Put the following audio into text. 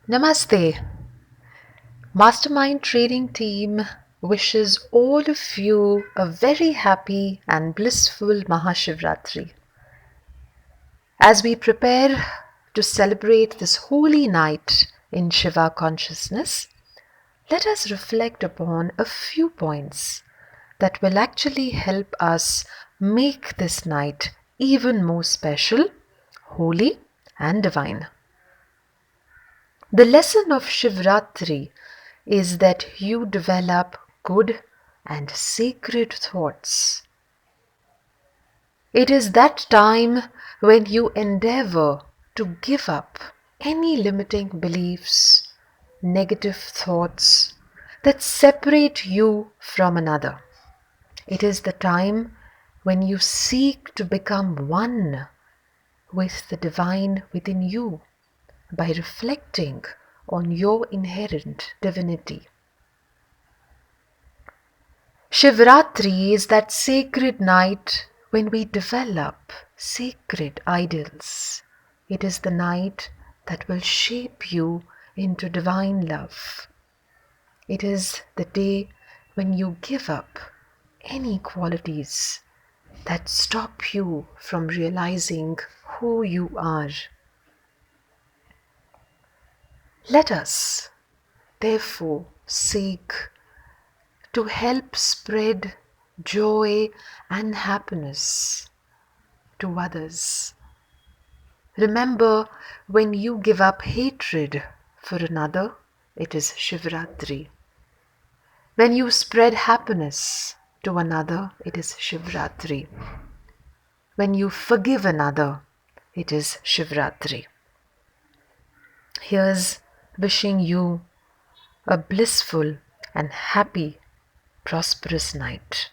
Namaste. Mastermind Trading Team wishes all of you a very happy and blissful Mahashivratri. As we prepare to celebrate this holy night in Shiva consciousness, let us reflect upon a few points that will actually help us make this night even more special, holy, and divine. The lesson of Shivratri is that you develop good and sacred thoughts. It is that time when you endeavor to give up any limiting beliefs, negative thoughts that separate you from another. It is the time when you seek to become one with the divine within you by reflecting on your inherent divinity. Shivratri is that sacred night when we develop sacred ideals. It is the night that will shape you into divine love. It is the day when you give up any qualities that stop you from realizing who you are. Let us, therefore, seek to help spread joy and happiness to others. Remember, when you give up hatred for another, it is Shivratri. When you spread happiness to another, it is Shivratri. When you forgive another, it is Shivratri. Here's wishing you a blissful and happy, prosperous night.